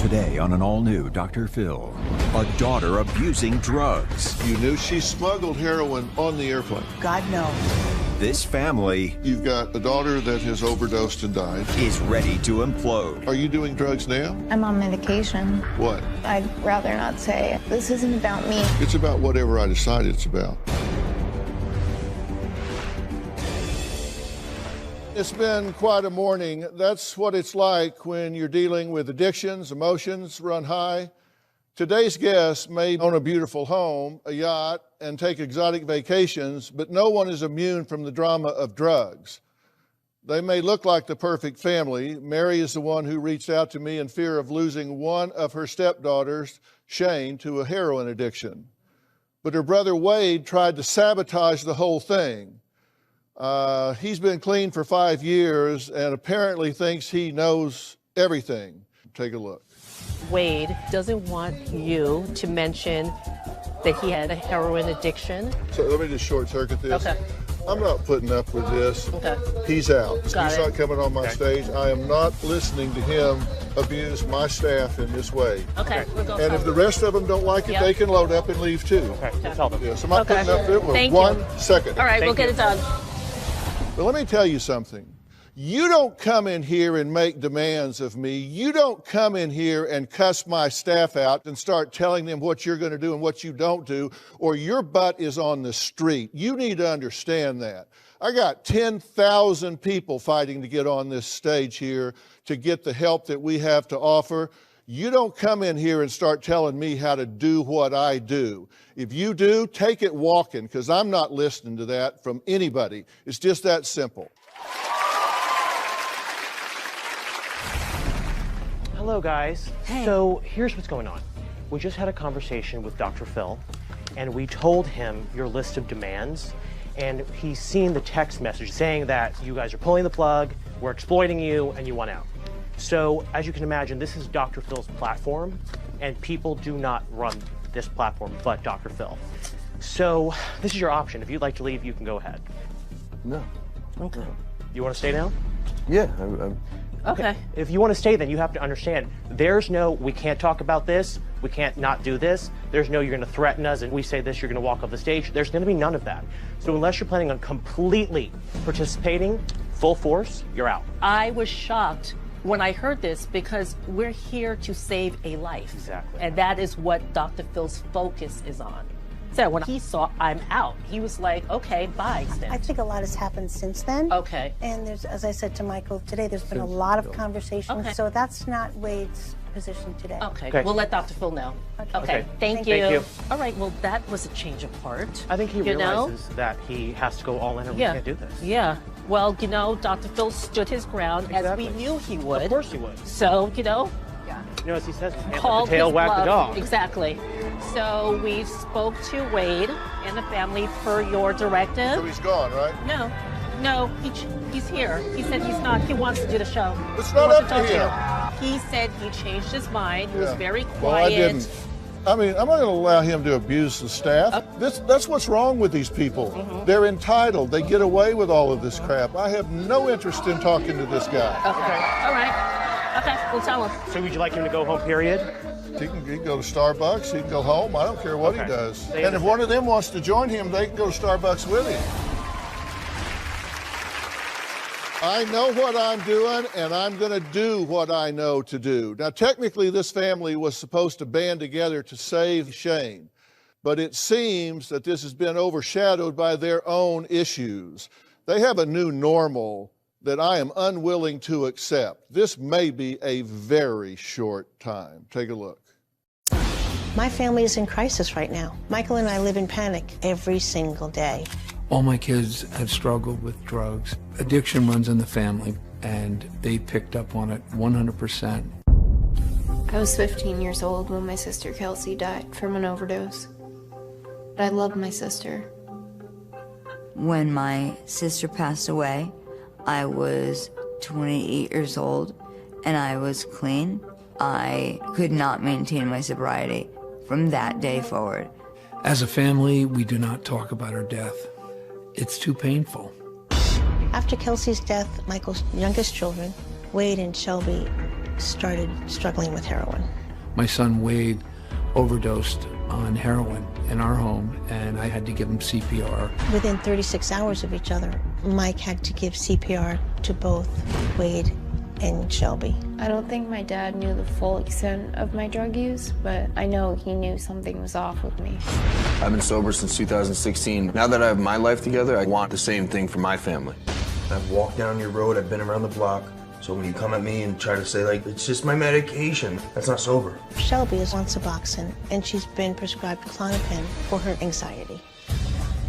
Today on an all-new Dr. Phil, a daughter abusing drugs. You knew she smuggled heroin on the airplane. God, no. This family You've got a daughter that has overdosed and died. is ready to implode. Are you doing drugs now? I'm on medication. What? I'd rather not say. This isn't about me. It's about whatever I decide it's about. It's been quite a morning. That's what it's like when you're dealing with addictions, emotions run high. Today's guests may own a beautiful home, a yacht, and take exotic vacations, but no one is immune from the drama of drugs. They may look like the perfect family. Mary is the one who reached out to me in fear of losing one of her stepdaughters, Shane, to a heroin addiction. But her brother Wade tried to sabotage the whole thing. He's been clean for 5 years and apparently thinks he knows everything. Take a look. Wade doesn't want you to mention that he had a heroin addiction. So let me just short circuit this. Okay. I'm not putting up with this. Okay. He's out. Got He's it. not coming on my stage. I am not listening to him abuse my staff in this way. Okay, we'll go And if the forward. rest of them don't like it, Yep. they can load up and leave too. Okay, tell them. Yes, I'm not Okay. putting up with it for Thank 1 you. second. All right, we'll Thank get it done. But let me tell you something. You don't come in here and make demands of me. You don't come in here and cuss my staff out and start telling them what you're going to do and what you don't do, or your butt is on the street. You need to understand that. I got 10,000 people fighting to get on this stage here to get the help that we have to offer. You don't come in here and start telling me how to do what I do. If you do, take it walking, because I'm not listening to that from anybody. It's just that simple. Hello, guys. Hey. So here's what's going on. We just had a conversation with Dr. Phil, and we told him your list of demands, and he's seen the text message saying that you guys are pulling the plug, we're exploiting you, and you want out. So, as you can imagine, this is Dr. Phil's platform, and people do not run this platform but Dr. Phil. So, this is your option. If you'd like to leave, you can go ahead. No. Okay. You want to stay now? Yeah, Okay. If you want to stay, then you have to understand, there's no, we can't talk about this, we can't not do this, there's no, you're going to threaten us, and we say this, you're going to walk off the stage. There's going to be none of that. So unless you're planning on completely participating, full force, you're out. I was shocked when I heard this because we're here to save a life. Exactly. And that is what Dr. Phil's focus is on. So when he saw I'm out, he was like, okay, bye, Steph. I think a lot has happened since then. Okay. And there's, as I said to Michael today, there's been a lot of conversations. Okay. So that's not Wade's position today. Okay. Okay. We'll let Dr. Phil know. Okay. Okay. Thank Thank you. you. All right. Well, that was a change of heart. I think he You know? realizes that he has to go all in or Yeah. we can't do this. Yeah. Well, you know, Dr. Phil stood his ground as we Exactly. knew he would. Of course he would. So, you know, You know, as he says, you can't let called the tail his wag the bluff. dog. Exactly. So we spoke to Wade and the family per your So directive. he's gone, right? No, he's here. He said he's not. He wants to do the show. It's He not wants up to talk you. He said he changed his mind. He was Yeah. very quiet. Well, I didn't. I mean, I'm not going to allow him to abuse the staff. That's what's wrong with these people. They're entitled. They get away with all of this crap. I have no interest in talking to this guy. Okay. All right. Okay, we'll tell him. So would you like him to go home, period? He can go to Starbucks. He can go home. I don't care what he Okay. does. They And if one of them wants to join him, they can go to Starbucks with him. I know what I'm doing, and I'm going to do what I know to do. Now, technically, this family was supposed to band together to save Shane, but it seems that this has been overshadowed by their own issues. They have a new normal that I am unwilling to accept. This may be a very short time. Take a look. My family is in crisis right now. Michael and I live in panic every single day. All my kids have struggled with drugs. Addiction runs in the family, and they picked up on it 100%. I was 15 years old when my sister Kelsey died from an overdose. But I loved my sister. When my sister passed away, I was 28 years old, and I was clean. I could not maintain my sobriety from that day forward. As a family, we do not talk about her death. It's too painful. After Kelsey's death, Michael's youngest children, Wade and Shelby, started struggling with heroin. My son Wade overdosed on heroin in our home, and I had to give him CPR. Within 36 hours of each other, Mike had to give CPR to both Wade and Shelby. I don't think my dad knew the full extent of my drug use, but I know he knew something was off with me. I've been sober since 2016. Now that I have my life together, I want the same thing for my family. I've walked down your road, I've been around the block, so when you come at me and try to say, like, it's just my medication, that's not sober. Shelby is on Suboxone, and she's been prescribed Klonopin for her anxiety.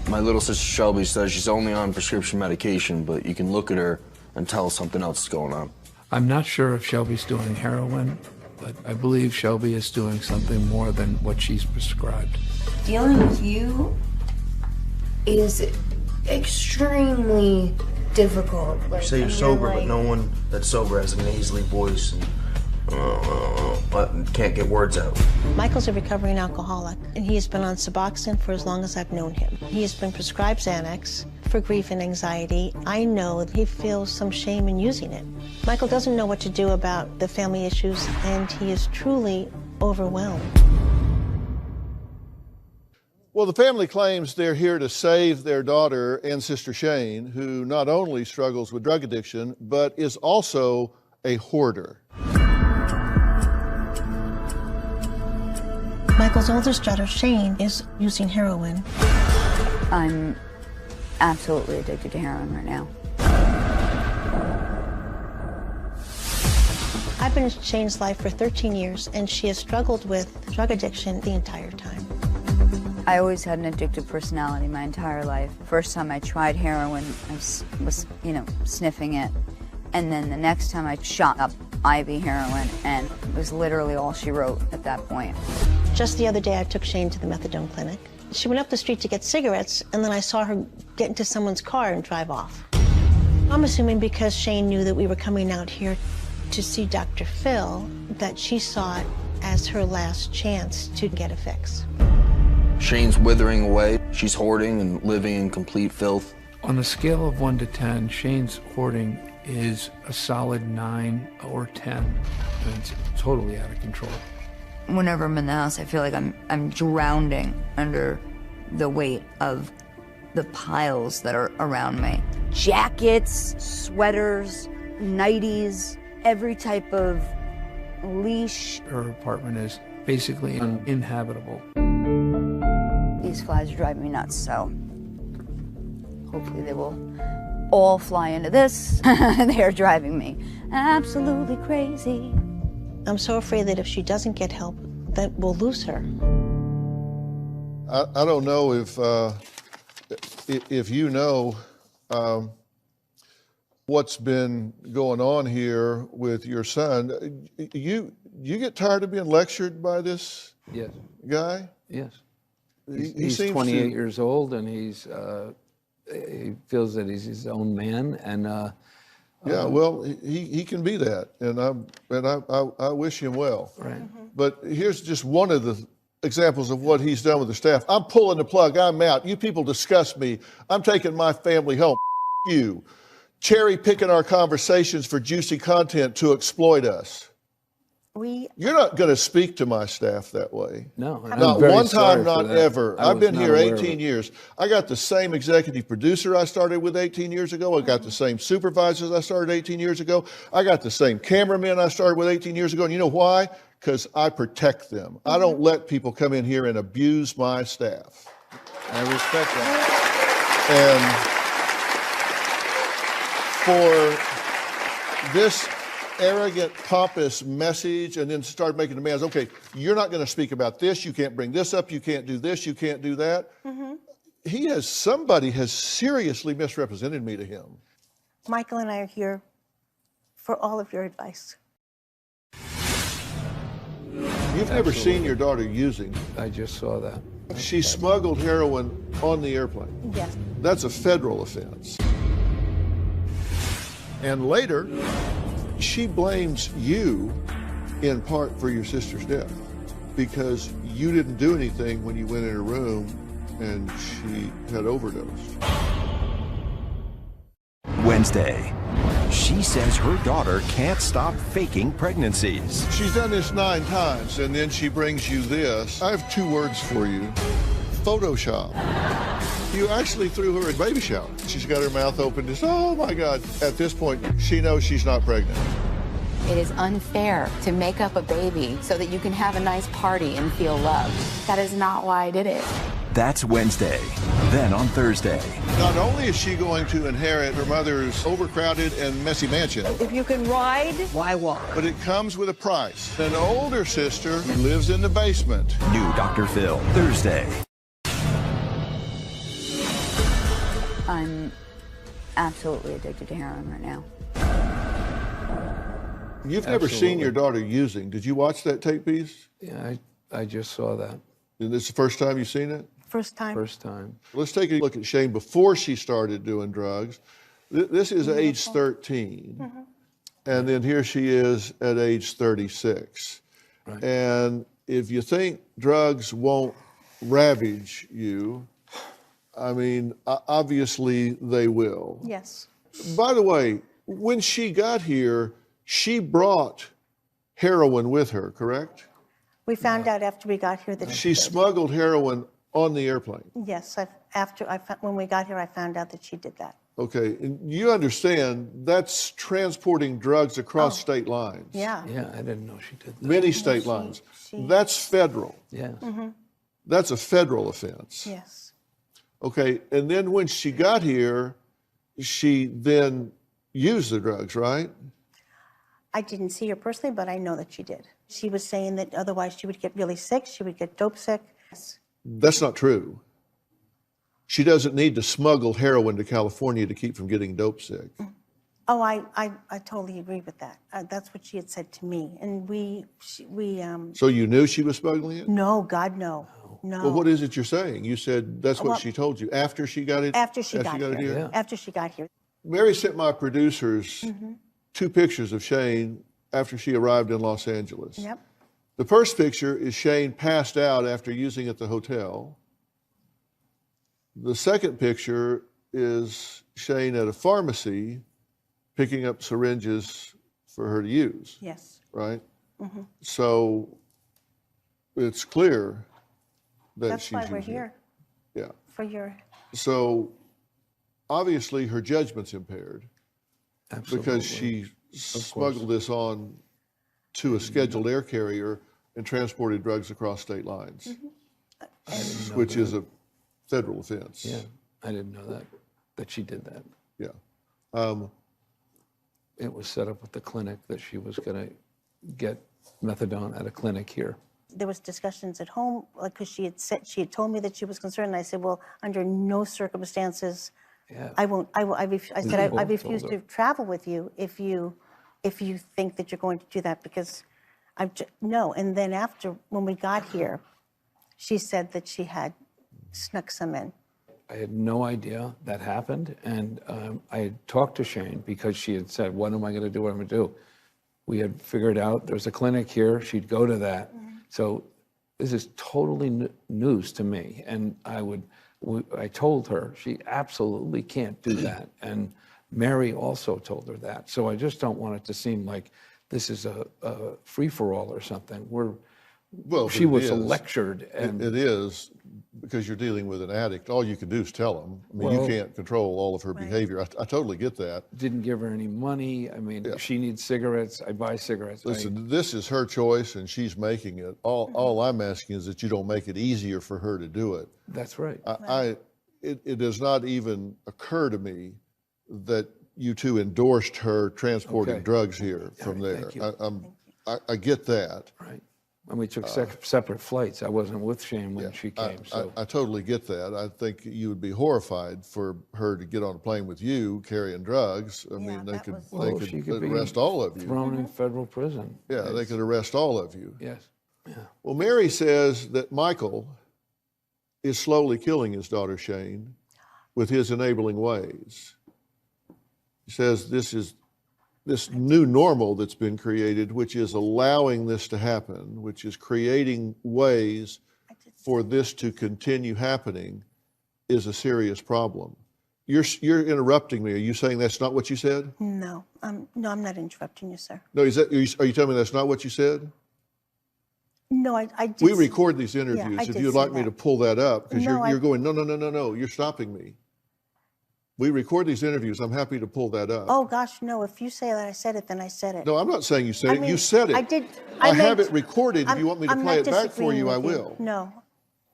My little sister Shelby says she's only on prescription medication, but you can look at her and tell something else is going on. I'm not sure if Shelby's doing heroin, but I believe Shelby is doing something more than what she's prescribed. Dealing with you Is extremely difficult. You say you're sober, but no one that's sober has a nasally voice and can't get words out. Michael's a recovering alcoholic, and he has been on Suboxone for as long as I've known him. He has been prescribed Xanax for grief and anxiety. I know he feels some shame in using it. Michael doesn't know what to do about the family issues, and he is truly overwhelmed. Well, the family claims they're here to save their daughter and sister Shane, who not only struggles with drug addiction, but is also a hoarder. Michael's oldest daughter, Shane, is using heroin. I'm absolutely addicted to heroin right now. I've been in Shane's life for 13 years, and she has struggled with drug addiction the entire time. I always had an addictive personality my entire life. First time I tried heroin, I was sniffing it. And then the next time I shot up IV heroin, and it was literally all she wrote at that point. Just the other day, I took Shane to the methadone clinic. She went up the street to get cigarettes, and then I saw her get into someone's car and drive off. I'm assuming because Shane knew that we were coming out here to see Dr. Phil, that she saw it as her last chance to get a fix. Shane's withering away. She's hoarding and living in complete filth. On a scale of 1 to 10, Shane's hoarding is a solid 9 or 10. And it's totally out of control. Whenever I'm in the house, I feel like I'm drowning under the weight of the piles that are around me. Jackets, sweaters, nighties, every type of leash. Her apartment is basically uninhabitable. These flies are driving me nuts, so hopefully they will all fly into this. They are driving me absolutely crazy. I'm so afraid that if she doesn't get help, that we'll lose her. I don't know if you know what's been going on here with your son. You get tired of being lectured by this Yes. guy? Yes. He He's seems 28 to- years old, and he feels that he's his own man, and Yeah, well, he can be that, and I wish him well. right. But here's just one of the examples of what he's done with the staff. I'm pulling the plug. I'm out. You people disgust me. I'm taking my family home. You cherry picking our conversations for juicy content to exploit us. You're not going to speak to my staff that way. No, and I'm Not very one sorry time, for not that. ever. I I've was been not here aware of 18 it. years. I got the same executive producer I started with 18 years ago. I got the same supervisors I started 18 years ago. I got the same cameramen I started with 18 years ago. And you know why? Because I protect them. I don't let people come in here and abuse my staff. I respect that. And for this arrogant, pompous message, and then start making demands. Okay, you're not going to speak about this. You can't bring this up. You can't do this. You can't do that. Somebody has seriously misrepresented me to him. Michael and I are here for all of your advice. You've never seen your daughter using. I just saw that. She smuggled heroin on the airplane. Yes. That's a federal offense. And later, she blames you in part for your sister's death because you didn't do anything when you went in her room and she had overdosed. Wednesday, She says her daughter can't stop faking pregnancies. She's done this 9 times, and then she brings you this. I have 2 words for you. Photoshop. You actually threw her a baby shower. She's got her mouth open, just, oh my God. At this point, she knows she's not pregnant. It is unfair to make up a baby so that you can have a nice party and feel loved. That is not why I did it. That's Wednesday. Then on Thursday. Not only is she going to inherit her mother's overcrowded and messy mansion, if you can ride, why walk? but it comes with a price. An older sister lives in the basement. New Dr. Phil, Thursday. I'm absolutely addicted to heroin right now. You've never seen your daughter using. Did you watch that tape piece? Yeah, I just saw that. And this is the first time you've seen it? First time. First time. Let's take a look at Shane before she started doing drugs. This is age 13. And then here she is at age 36. Right. And if you think drugs won't ravage you, I mean, obviously they will. Yes. By the way, when she got here, she brought heroin with her, correct? We found out after we got here that She smuggled heroin on the airplane. Yes, when we got here, I found out that she did that. Okay, and you understand that's transporting drugs across state lines. Yeah. Yeah, I didn't know she did that. Many state lines. That's federal. Yes. That's a federal offense. Yes. Okay, and then when she got here, she then used the drugs, right? I didn't see her personally, but I know that she did. She was saying that otherwise she would get really sick. She would get dope sick. Yes. That's not true. She doesn't need to smuggle heroin to California to keep from getting dope sick. Oh, I totally agree with that. That's what she had said to me. And So you knew she was smuggling it? No, God, no. No. Well, what is it you're saying? You said that's what she told you after she got it? After she got it here. here? After she got here. Mary sent my producers 2 pictures of Shane after she arrived in Los Angeles. Yep. The first picture is Shane passed out after using at the hotel. The second picture is Shane at a pharmacy picking up syringes for her to use. Yes. Right? So it's clear that That's she's why we're using it. here. Yeah. For your. So obviously her judgment's impaired. Absolutely. Because she smuggled this on to a scheduled air carrier and transported drugs across state lines, which is a federal offense. Yeah, I didn't know that she did that. Yeah. It was set up with the clinic that she was going to get methadone at a clinic here. There was discussions at home, like, because she had told me that she was concerned. And I said, well, under no circumstances, Yeah. I won't. I said I both refuse told her. to travel with you if you think that you're going to do that, because no. And then after, when we got here, she said that she had snuck some in. I had no idea that happened, and I had talked to Shane because she had said, what am I going to do, what am I going to do? We had figured out there's a clinic here, she'd go to that. So this is totally news to me, and I told her she absolutely can't do that, and Mary also told her that. So I just don't want it to seem like this is a free-for-all or something. She was lectured. And it is, because you're dealing with an addict. All you can do is tell them. I mean, you can't control all of her behavior. I totally get that. Didn't give her any money. I mean, she needs cigarettes. I buy cigarettes. Listen, this is her choice, and she's making it. All I'm asking is that you don't make it easier for her to do it. That's right. It does not even occur to me that you two endorsed her transporting drugs here from there. I get that. Right. And we took separate flights. I wasn't with Shane when she came. I totally get that. I think you would be horrified for her to get on a plane with you carrying drugs. I mean, they could arrest all of you. Thrown in federal prison. Yeah, they could arrest all of you. Yes. Yeah. Well, Mary says that Michael is slowly killing his daughter Shane with his enabling ways. He says this new normal that's been created, which is allowing this to happen, which is creating ways for this to continue happening, is a serious problem. You're interrupting me. Are you saying that's not what you said? No, no, I'm not interrupting you, sir. No, are you telling me that's not what you said? No, I did. We record these interviews. Yeah, if you'd like me to pull that up, because No, you're going, no, you're stopping me. We record these interviews. I'm happy to pull that up. Oh, gosh, no. If you say that I said it, then I said it. No, I'm not saying you said it. mean, You said it. I did. I have it recorded. If you want me to play it back for you, I will. No,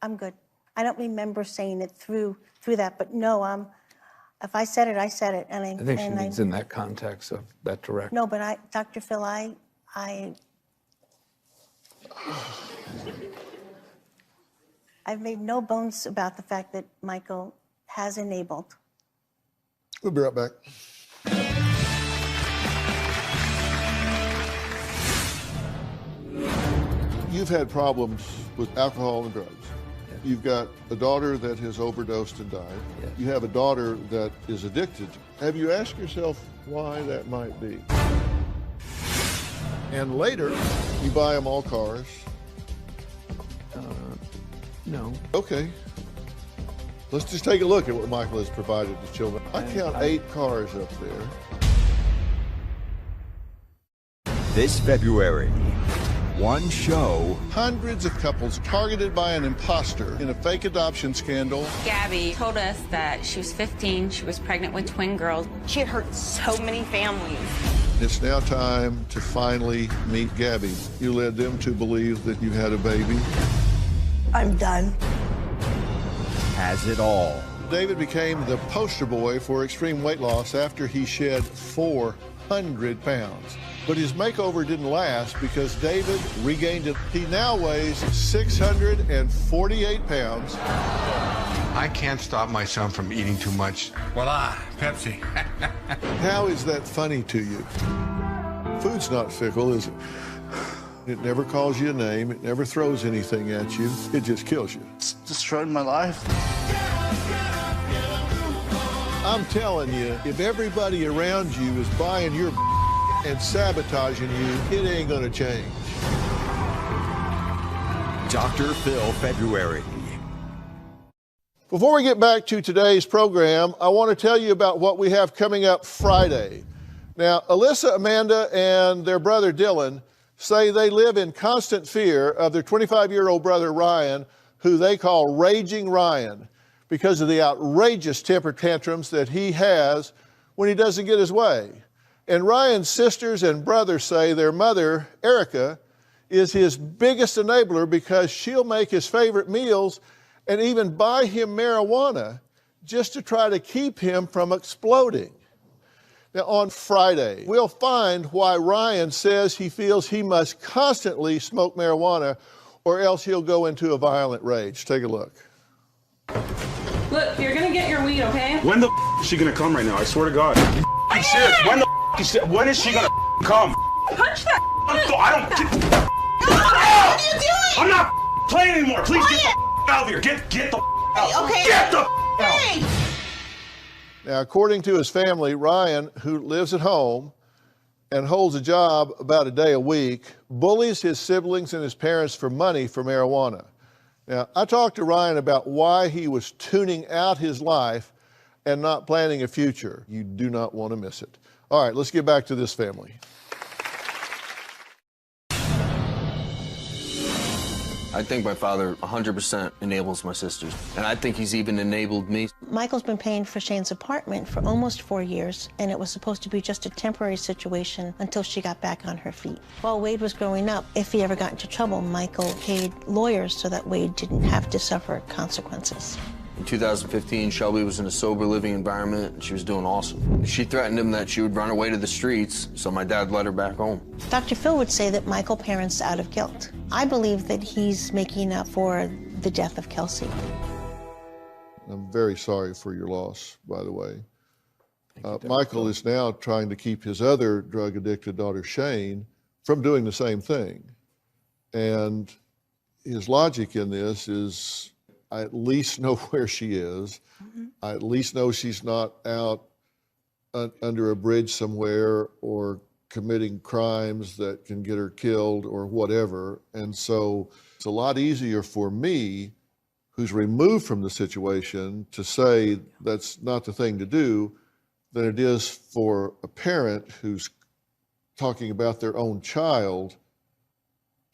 I'm good. I don't remember saying it through that, but no, if I said it, I said it. And I think she means in that context of that direct. No, but Dr. Phil, I've made no bones about the fact that Michael has enabled. We'll be right back. You've had problems with alcohol and drugs. Yes. You've got a daughter that has overdosed and died. Yes. You have a daughter that is addicted. Have you asked yourself why that might be? And later, you buy them all cars. No. Okay. Let's just take a look at what Michael has provided to children. I count 8 cars up there. This February, one show. Hundreds of couples targeted by an imposter in a fake adoption scandal. Bhabie told us that she was 15, she was pregnant with twin girls. She had hurt so many families. It's now time to finally meet Bhabie. You led them to believe that you had a baby. I'm done. Has it all. David became the poster boy for extreme weight loss after he shed 400 pounds. But his makeover didn't last because David regained it. He now weighs 648 pounds. I can't stop my son from eating too much. Voila, Pepsi. How is that funny to you? Food's not fickle, is it? It never calls you a name. It never throws anything at you. It just kills you. It's destroyed my life. I'm telling you, if everybody around you is buying your and sabotaging you, it ain't gonna change. Dr. Phil February. Before we get back to today's program, I want to tell you about what we have coming up Friday. Now, Alyssa, Amanda, and their brother Dylan say they live in constant fear of their 25-year-old brother Ryan, who they call Raging Ryan, because of the outrageous temper tantrums that he has when he doesn't get his way. And Ryan's sisters and brothers say their mother, Erica, is his biggest enabler because she'll make his favorite meals and even buy him marijuana just to try to keep him from exploding. Now, on Friday, we'll find why Ryan says he feels he must constantly smoke marijuana or else he'll go into a violent rage. Take a look. Look, you're gonna get your weed, okay? When the is she gonna come right now? I swear to God. I'm serious. When is she gonna come? Punch that! I don't get. What are you doing? I'm not playing anymore. Please get the out of here. Get the out. Okay. Get the hey. out. Now, according to his family, Ryan, who lives at home and holds a job about a day a week, bullies his siblings and his parents for money for marijuana. Now, I talked to Ryan about why he was tuning out his life and not planning a future. You do not want to miss it. All right, let's get back to this family. I think my father 100% enables my sisters, and I think he's even enabled me. Michael's been paying for Shane's apartment for almost 4 years, and it was supposed to be just a temporary situation until she got back on her feet. While Wade was growing up, if he ever got into trouble, Michael paid lawyers so that Wade didn't have to suffer consequences. In 2015, Shelby was in a sober living environment, and she was doing awesome. She threatened him that she would run away to the streets, so my dad let her back home. Dr. Phil would say that Michael parents out of guilt. I believe that he's making up for the death of Kelsey. I'm very sorry for your loss, by the way. Michael is now trying to keep his other drug-addicted daughter, Shane, from doing the same thing. And his logic in this is, I at least know where she is. Mm-hmm. I at least know she's not out under a bridge somewhere or committing crimes that can get her killed or whatever. And so it's a lot easier for me, who's removed from the situation to say that's not the thing to do than it is for a parent who's talking about their own child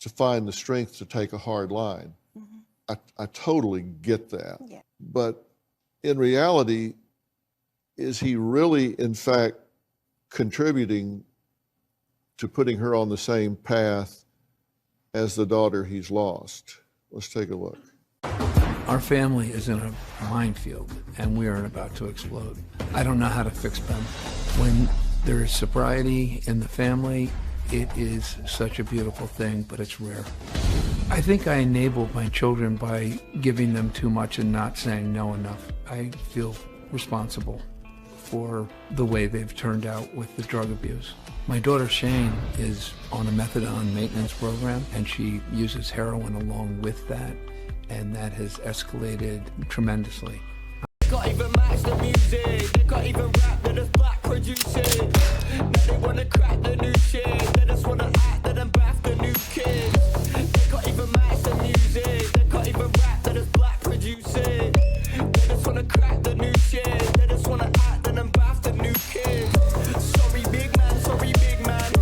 to find the strength to take a hard line. I totally get that. Yeah. But in reality, is he really, in fact, contributing to putting her on the same path as the daughter he's lost? Let's take a look. Our family is in a minefield, and we are about to explode. I don't know how to fix them. When there is sobriety in the family, it is such a beautiful thing, but it's rare. I think I enable my children by giving them too much and not saying no enough. I feel responsible for the way they've turned out with the drug abuse. My daughter Shane is on a methadone maintenance program, and she uses heroin along with that, and that has escalated tremendously. They can't even match the music, they can't even rap, they're just black producing. Now they wanna crack the new shit, they just wanna act, they done bath the new kids. They can't even match the music, they can't even rap, they're just black producing. They just wanna crack the new shit, they just wanna act, they done bath the new kids. Sorry big man,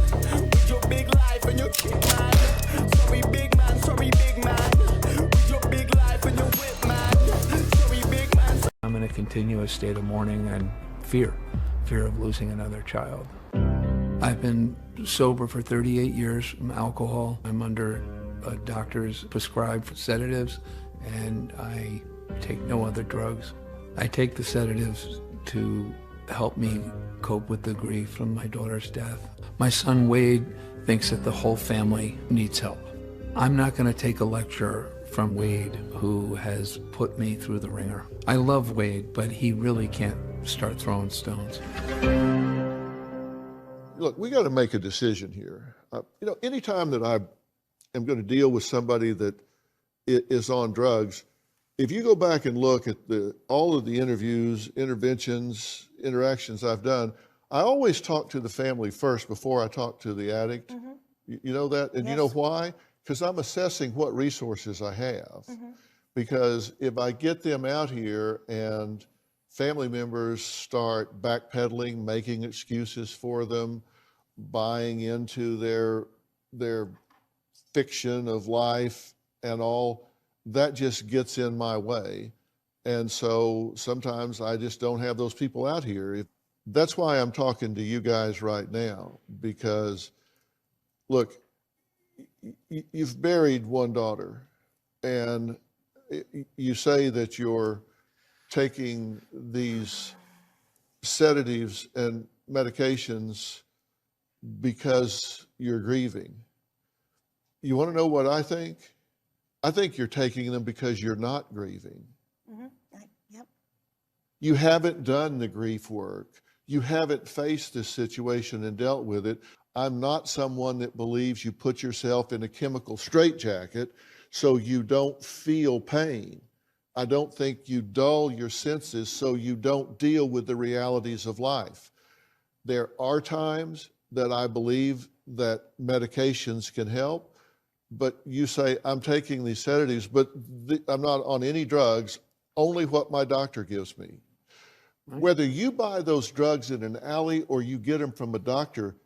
with your big life and your kick man. Sorry big man, with your big life and your whip man. Sorry big man. I'm in a continuous state of mourning and fear of losing another child. I've been sober for 38 years from alcohol. I'm under a doctor's prescribed sedatives, and I take no other drugs. I take the sedatives to help me cope with the grief from my daughter's death. My son Wade thinks that the whole family needs help. I'm not going to take a lecture from Wade, who has put me through the ringer. I love Wade, but he really can't start throwing stones. Look, we got to make a decision here. Anytime that I am going to deal with somebody that is on drugs, if you go back and look at all of the interviews, interventions, interactions I've done, I always talk to the family first before I talk to the addict. You know that? And yes. You know why? Because I'm assessing what resources I have. Because if I get them out here and family members start backpedaling, making excuses for them, buying into their fiction of life and all, that just gets in my way. And so sometimes I just don't have those people out here. That's why I'm talking to you guys right now, because look, you've buried one daughter, and you say that you're taking these sedatives and medications because you're grieving. You want to know what I think? I think you're taking them because you're not grieving. Yep. You haven't done the grief work. You haven't faced this situation and dealt with it. I'm not someone that believes you put yourself in a chemical straitjacket so you don't feel pain. I don't think you dull your senses so you don't deal with the realities of life. There are times that I believe that medications can help, but you say, I'm taking these sedatives, but I'm not on any drugs, only what my doctor gives me. Right. Whether you buy those drugs in an alley or you get them from a doctor,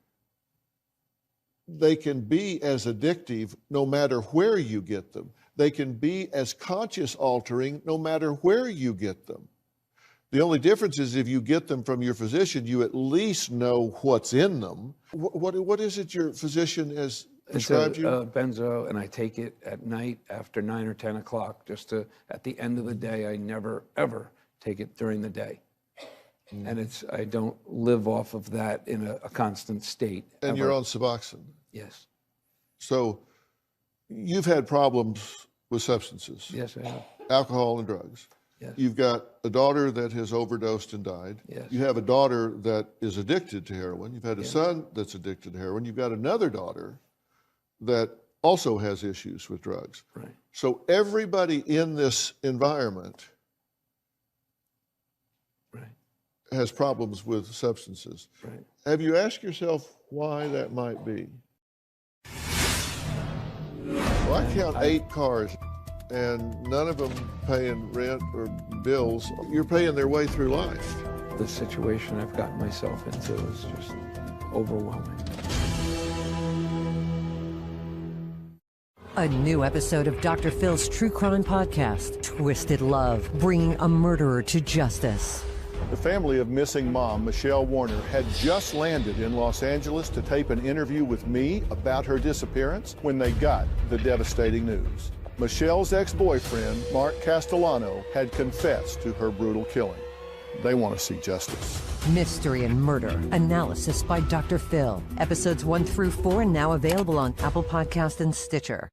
they can be as addictive no matter where you get them. They can be as conscious altering no matter where you get them. The only difference is if you get them from your physician, you at least know what's in them. What is it your physician has prescribed you? It's a benzo, and I take it at night after 9 or 10 o'clock, at the end of the day. I never, ever take it during the day. And I don't live off of that in a constant state. And ever. You're on Suboxone? Yes. So you've had problems with substances? Yes, I have. Alcohol and drugs? Yes. You've got a daughter that has overdosed and died. Yes. You have a daughter that is addicted to heroin. You've had a son that's addicted to heroin. You've got another daughter that also has issues with drugs. Right. So everybody in this environment has problems with substances. Right. Have you asked yourself why that might be? Well, I count 8 cars and none of them paying rent or bills. You're paying their way through life. The situation I've gotten myself into is just overwhelming. A new episode of Dr. Phil's true crime podcast, Twisted Love, bringing a murderer to justice. The family of missing mom, Michelle Warner, had just landed in Los Angeles to tape an interview with me about her disappearance when they got the devastating news. Michelle's ex-boyfriend, Mark Castellano, had confessed to her brutal killing. They want to see justice. Mystery and Murder, analysis by Dr. Phil. Episodes 1 through 4 and now available on Apple Podcast and Stitcher.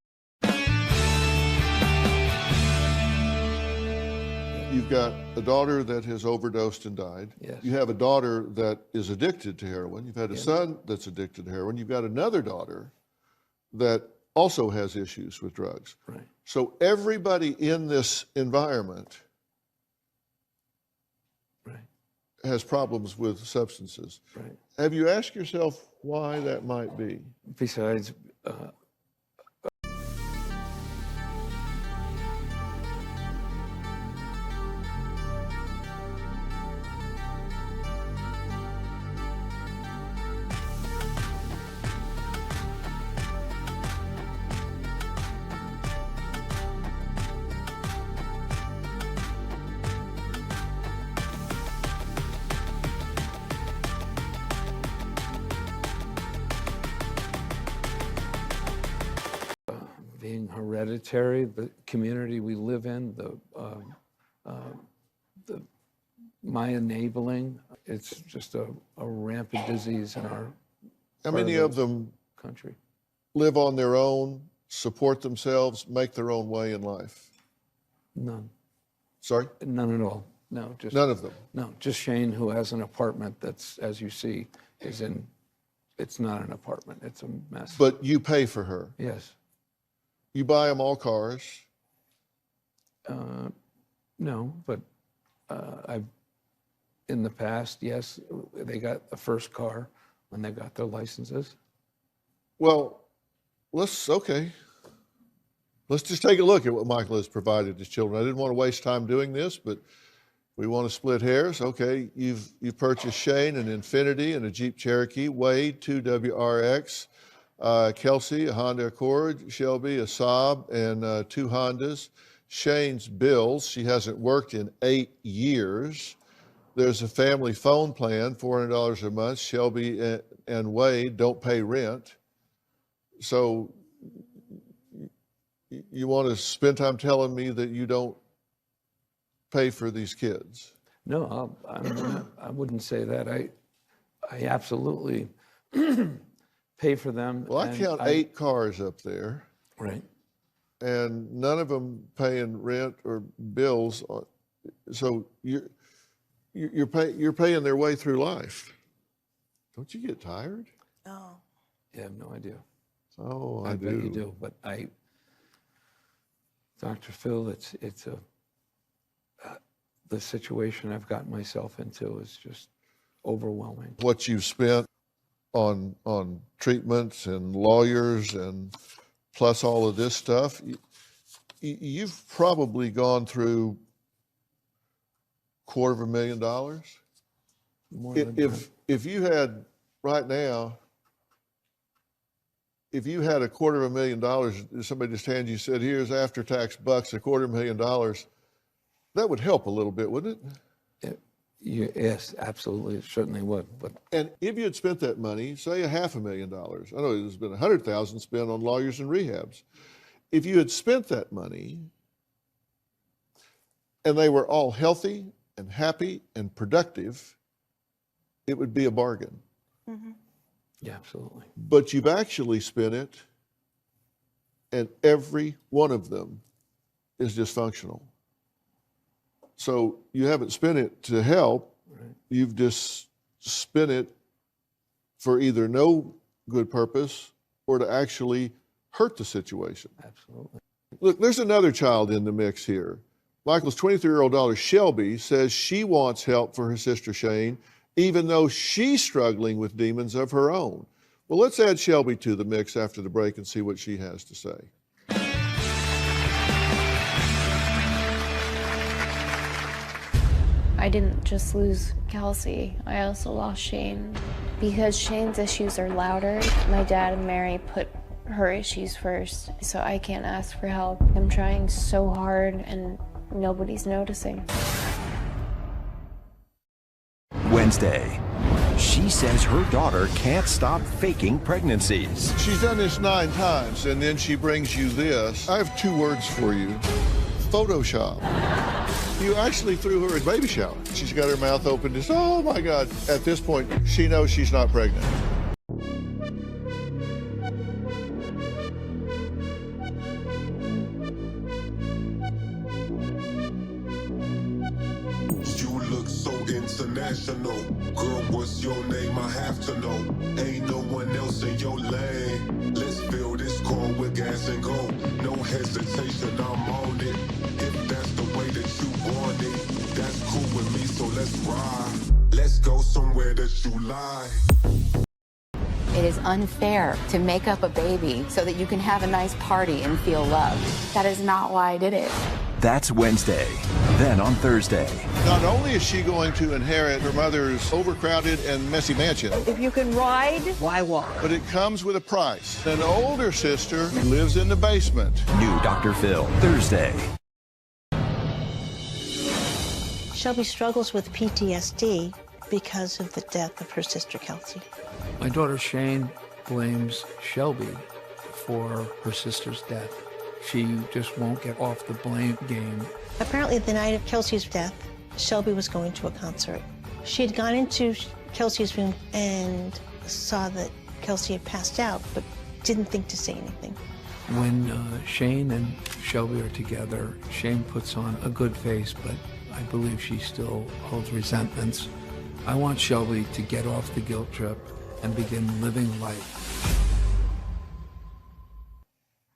You've got a daughter that has overdosed and died. Yes. You have a daughter that is addicted to heroin. You've had a son that's addicted to heroin. You've got another daughter that also has issues with drugs. Right. So everybody in this environment has problems with substances. Right. Have you asked yourself why that might be? Besides, being hereditary, the community we live in, my enabling, it's just a rampant disease in our How many of them country. live on their own, support themselves, make their own way in life? None. Sorry? None at all. No, just none of them. No, just Shane, who has an apartment that's, as you see, it's not an apartment, it's a mess. But you pay for her. Yes. You buy them all cars. No, but I've, in the past, yes, they got a first car when they got their licenses. Well, let's just take a look at what Michael has provided his children. I didn't want to waste time doing this, but we want to split hairs. Okay, you've purchased Shane an Infiniti and a Jeep Cherokee, Wade, 2 WRX, Kelsey, a Honda Accord, Shelby, a Saab, and 2 Hondas. Shane's bills, she hasn't worked in 8 years. There's a family phone plan, $400 a month. Shelby and Wade don't pay rent. So you want to spend time telling me that you don't pay for these kids? No, I wouldn't say that. I absolutely pay for them. Well, I count 8 cars up there. Right. And none of them paying rent or bills. So you're paying their way through life. Don't you get tired? Oh. You have no idea. Oh, I bet you do. But Dr. Phil, it's the situation I've gotten myself into is just overwhelming. What you've spent on treatments and lawyers and plus all of this stuff, you've probably gone through $250,000. More than that. If you had right now, if you had $250,000, somebody just handed you, said, here's after-tax bucks, $250,000, that would help a little bit, wouldn't it? Yes, absolutely, it certainly would. But and if you had spent that money, say $500,000, I know there's been $100,000 spent on lawyers and rehabs. If you had spent that money and they were all healthy and happy and productive, it would be a bargain. Mm-hmm. Yeah, absolutely. But you've actually spent it, and every one of them is dysfunctional. So you haven't spent it to help, right. You've just spent it for either no good purpose or to actually hurt the situation. Absolutely. Look, there's another child in the mix here. Michael's 23-year-old daughter, Shelby, says she wants help for her sister Shane, even though she's struggling with demons of her own. Well, let's add Shelby to the mix after the break and see what she has to say. I didn't just lose Kelsey, I also lost Shane. Because Shane's issues are louder, my dad and Mary put her issues first, so I can't ask for help. I'm trying so hard and nobody's noticing. Wednesday, she says her daughter can't stop faking pregnancies. She's done this 9 times, and then she brings you this. I have 2 words for you. Photoshop. You actually threw her a baby shower. She's got her mouth open, just, oh my God. At this point, she knows she's not pregnant. You look so international. Girl, what's your name? I have to know. Ain't no one else in your lane. Let's fill this car with gas and go. No hesitation, I'm on it. If that's the way that you want it, that's cool with me, so let's ride. Let's go somewhere that you lie. It is unfair to make up a baby so that you can have a nice party and feel loved. That is not why I did it. That's Wednesday. Then on Thursday. Not only is she going to inherit her mother's overcrowded and messy mansion, If you can ride, why walk? but it comes with a price. An older sister who lives in the basement. New Dr. Phil, Thursday. Shelby struggles with PTSD because of the death of her sister Kelsey. My daughter Shane blames Shelby for her sister's death. She just won't get off the blame game. Apparently, the night of Kelsey's death, Shelby was going to a concert. She had gone into Kelsey's room and saw that Kelsey had passed out, but didn't think to say anything. When Shane and Shelby are together, Shane puts on a good face, but I believe she still holds resentments. I want Shelby to get off the guilt trip and begin living life.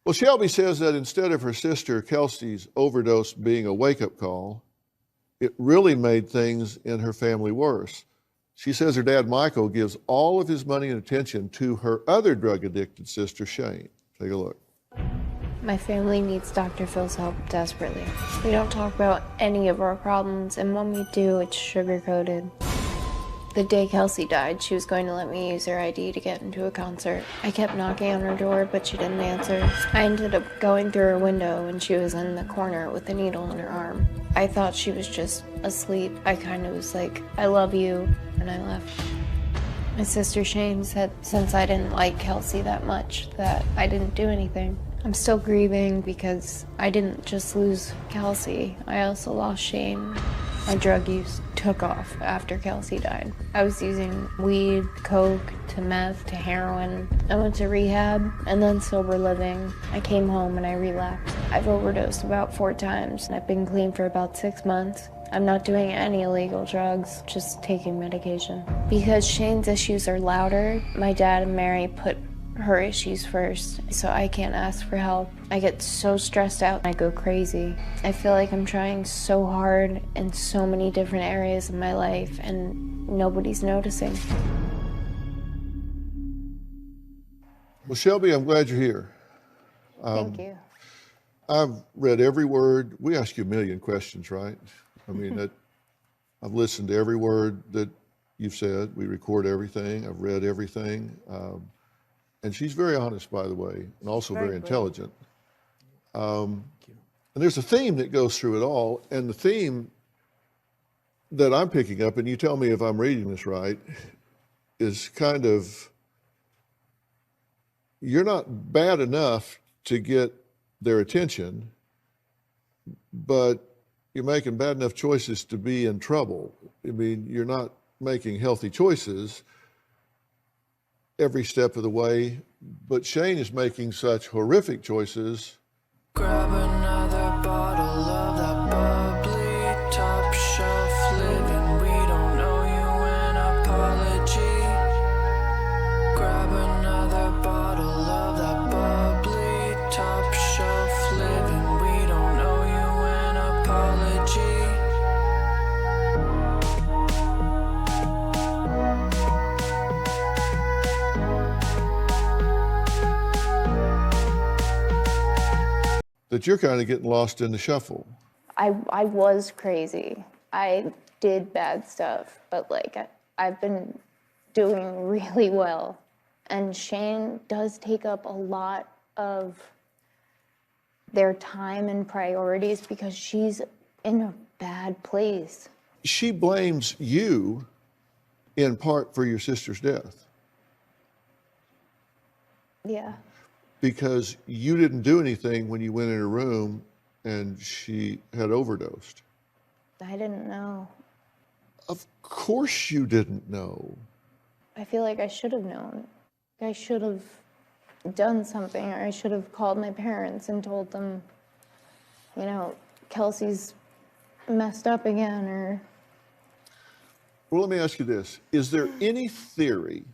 Well, Shelby says that instead of her sister Kelsey's overdose being a wake-up call, it really made things in her family worse. She says her dad, Michael, gives all of his money and attention to her other drug-addicted sister, Shane. Take a look. My family needs Dr. Phil's help desperately. We don't talk about any of our problems, and when we do, it's sugar-coated. The day Kelsey died, she was going to let me use her ID to get into a concert. I kept knocking on her door, but she didn't answer. I ended up going through her window, and she was in the corner with a needle in her arm. I thought she was just asleep. I kind of was like, I love you, and I left. My sister Shane said since I didn't like Kelsey that much, that I didn't do anything. I'm still grieving because I didn't just lose Kelsey, I also lost Shane. My drug use took off after Kelsey died. I was using weed, coke, to meth, to heroin. I went to rehab and then sober living. I came home and I relapsed. I've overdosed about 4 times and I've been clean for about 6 months. I'm not doing any illegal drugs, just taking medication. Because Shane's issues are louder, my dad and Mary put her issues first, so I can't ask for help. I get so stressed out, I go crazy. I feel like I'm trying so hard in so many different areas of my life and nobody's noticing. Well, Shelby, I'm glad you're here. Thank you. I've read every word. We ask you a million questions, right? I mean, I've listened to every word that you've said. We record everything. I've read everything. And she's very honest, by the way, and also very intelligent. And there's a theme that goes through it all, and the theme that I'm picking up, and you tell me if I'm reading this right, is kind of, you're not bad enough to get their attention, but you're making bad enough choices to be in trouble. I mean, you're not making healthy choices every step of the way, but Shane is making such horrific choices. Grab another bottle of that bubbly, top shelf living. We don't owe you an apology. Grab another bottle of that bubbly, top shelf living. We don't owe you an apology. That you're kind of getting lost in the shuffle. I was crazy. I did bad stuff, but like I've been doing really well. And Shane does take up a lot of their time and priorities because she's in a bad place. She blames you in part for your sister's death. Yeah. Because you didn't do anything when you went in her room and she had overdosed. I didn't know. Of course you didn't know. I feel like I should have known. I should have done something, or I should have called my parents and told them, you know, Kelsey's messed up again, or... Well, let me ask you this. Is there any theory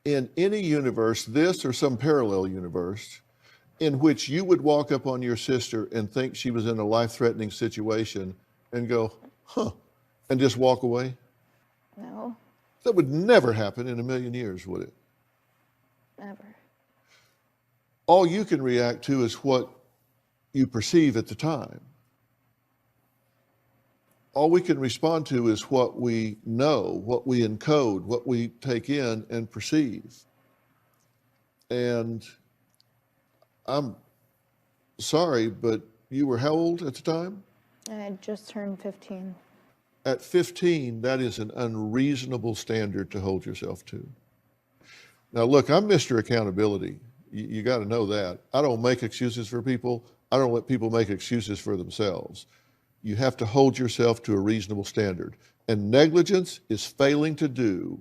in any universe, this or some parallel universe, in which you would walk up on your sister and think she was in a life-threatening situation and go, huh, and just walk away? No. That would never happen in a million years, would it? Never. All you can react to is what you perceive at the time. All we can respond to is what we know, what we encode, what we take in and perceive. And I'm sorry, but you were how old at the time? I had just turned 15. At 15, that is an unreasonable standard to hold yourself to. Now look, I'm Mr. Accountability. You got to know that. I don't make excuses for people. I don't let people make excuses for themselves. You have to hold yourself to a reasonable standard. And negligence is failing to do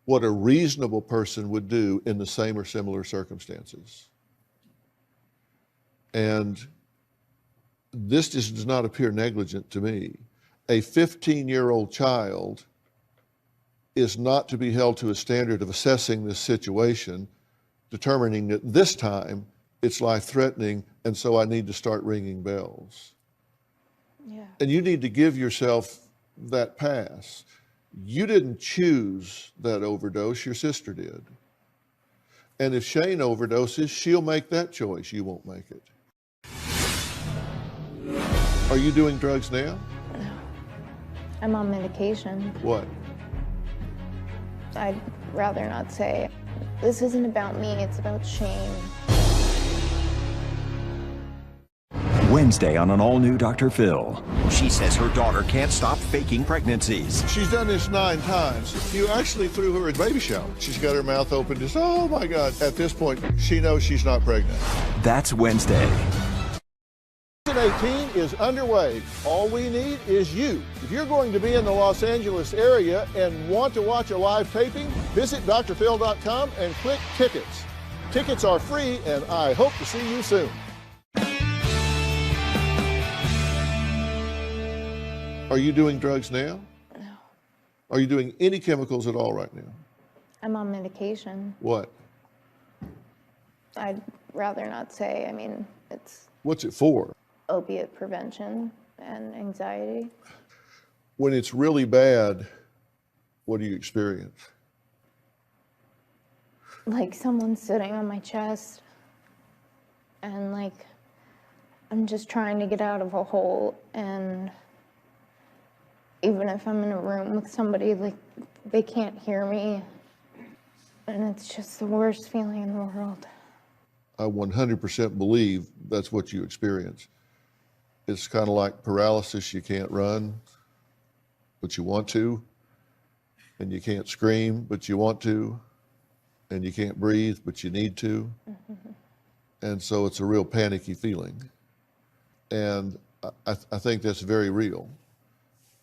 what a reasonable person would do in the same or similar circumstances. And this does not appear negligent to me. A 15-year-old child is not to be held to a standard of assessing this situation, determining that this time it's life-threatening, and so I need to start ringing bells. Yeah. And you need to give yourself that pass. You didn't choose that overdose, your sister did. And if Shane overdoses, she'll make that choice, you won't make it. Are you doing drugs now? No. I'm on medication. What? I'd rather not say. This isn't about me, it's about Shane. Wednesday on an all-new Dr. Phil. She says her daughter can't stop faking pregnancies. She's done this 9 times. You actually threw her a baby shower. She's got her mouth open, just, oh my God. At this point, she knows she's not pregnant. That's Wednesday. Season 18 is underway. All we need is you. If you're going to be in the Los Angeles area and want to watch a live taping, visit drphil.com and click tickets. Tickets are free, and I hope to see you soon. Are you doing drugs now? No. Are you doing any chemicals at all right now? I'm on medication. What? I'd rather not say. I mean, it's What's it for? opiate prevention and anxiety. When it's really bad, what do you experience? Like someone sitting on my chest, and like I'm just trying to get out of a hole, and even if I'm in a room with somebody, like they can't hear me, and it's just the worst feeling in the world. I 100% believe that's what you experience. It's kind of like paralysis. You can't run, but you want to, and you can't scream, but you want to, and you can't breathe, but you need to. Mm-hmm. And so it's a real panicky feeling. And I think that's very real.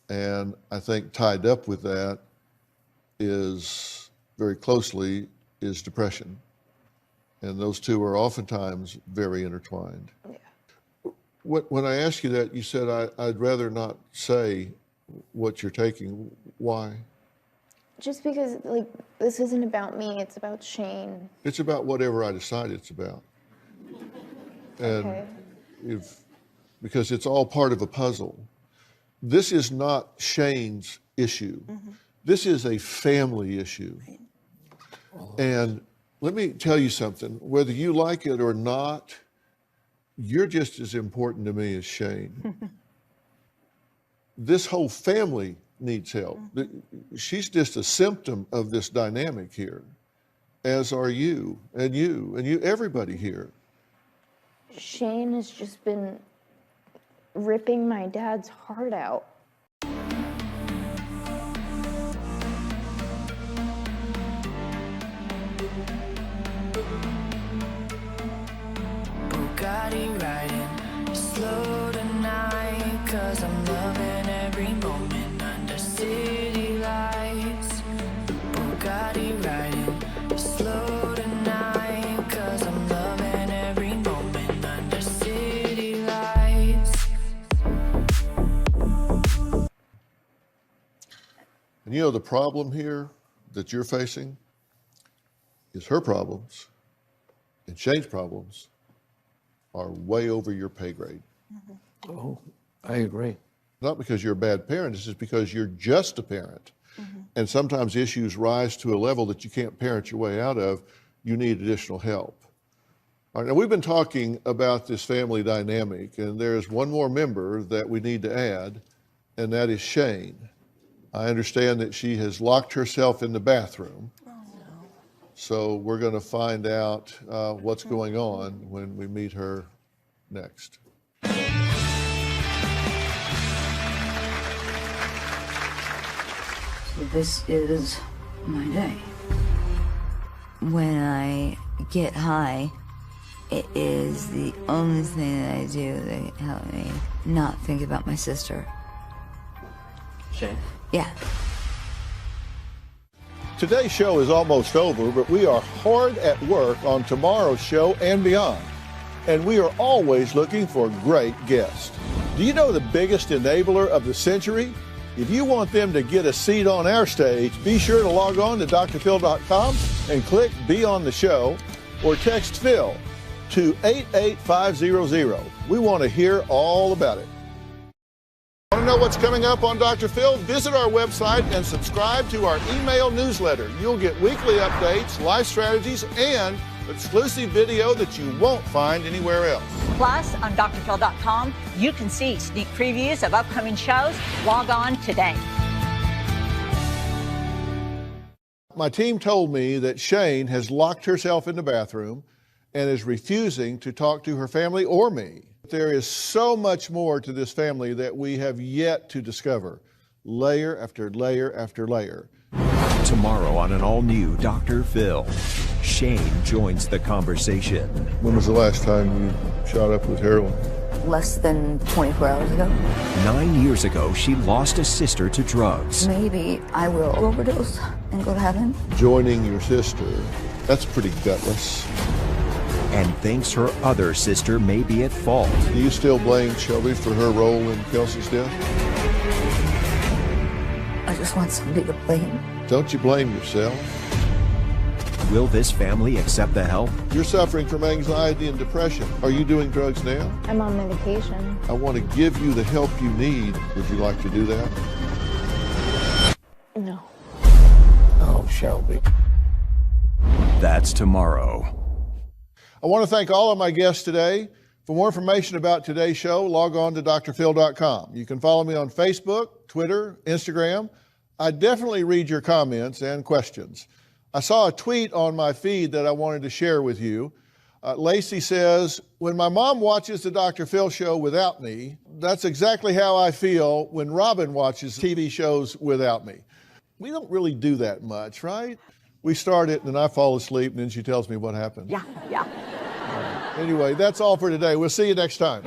And I think tied up with that is very closely is depression. And those two are oftentimes very intertwined. Yeah. When I asked you that, you said, I'd rather not say what you're taking. Why? Just because, like, this isn't about me, it's about Shane. It's about whatever I decide it's about. And Okay. Because it's all part of a puzzle. This is not Shane's issue. Mm-hmm. This is a family issue. And let me tell you something, whether you like it or not, you're just as important to me as Shane. this whole family needs help. She's just a symptom of this dynamic here, as are you, everybody here. Shane has just been ripping my dad's heart out. Bugatti riding slow tonight, 'cause I'm loving every moment under city lights. Bugatti riding slow tonight, 'cause I'm loving every moment under city lights. And you know the problem here that you're facing is her problems and Shane's problems are way over your pay grade. Oh, I agree. Not because you're a bad parent, it's just because you're just a parent. And sometimes issues rise to a level that you can't parent your way out of. You need additional help. All right, now we've been talking about this family dynamic, and there's one more member that we need to add, and that is Shane. I understand that she has locked herself in the bathroom. So we're going to find out what's going on when we meet her next. So this is my day. When I get high, it is the only thing that I do that helps me not think about my sister. Shane? Yeah. Today's show is almost over, but we are hard at work on tomorrow's show and beyond. And we are always looking for great guests. Do you know the biggest enabler of the century? If you want them to get a seat on our stage, be sure to log on to dr.phil.com and click Be on the Show, or text Phil to 88500. We want to hear all about it. Want to know what's coming up on Dr. Phil? Visit our website and subscribe to our email newsletter. You'll get weekly updates, life strategies, and exclusive video that you won't find anywhere else. Plus, on drphil.com, you can see sneak previews of upcoming shows. Log on today. My team told me that Shane has locked herself in the bathroom and is refusing to talk to her family or me. There is so much more to this family that we have yet to discover, layer after layer after layer. Tomorrow on an all-new Dr. Phil, Shane joins the conversation. When was the last time you shot up with heroin? Less than 24 hours ago. 9 years ago, she lost a sister to drugs. Maybe I will overdose and go to heaven. Joining your sister, that's pretty gutless. And thinks her other sister may be at fault. Do you still blame Shelby for her role in Kelsey's death? I just want somebody to blame. Don't you blame yourself? Will this family accept the help? You're suffering from anxiety and depression. Are you doing drugs now? I'm on medication. I want to give you the help you need. Would you like to do that? No. Oh, Shelby. That's tomorrow. I want to thank all of my guests today. For more information about today's show, log on to drphil.com. You can follow me on Facebook, Twitter, Instagram. I definitely read your comments and questions. I saw a tweet on my feed that I wanted to share with you. Lacey says, when my mom watches the Dr. Phil show without me, that's exactly how I feel when Robin watches TV shows without me. We don't really do that much, right? We start it and then I fall asleep and then she tells me what happened. Yeah. Anyway, that's all for today. We'll see you next time.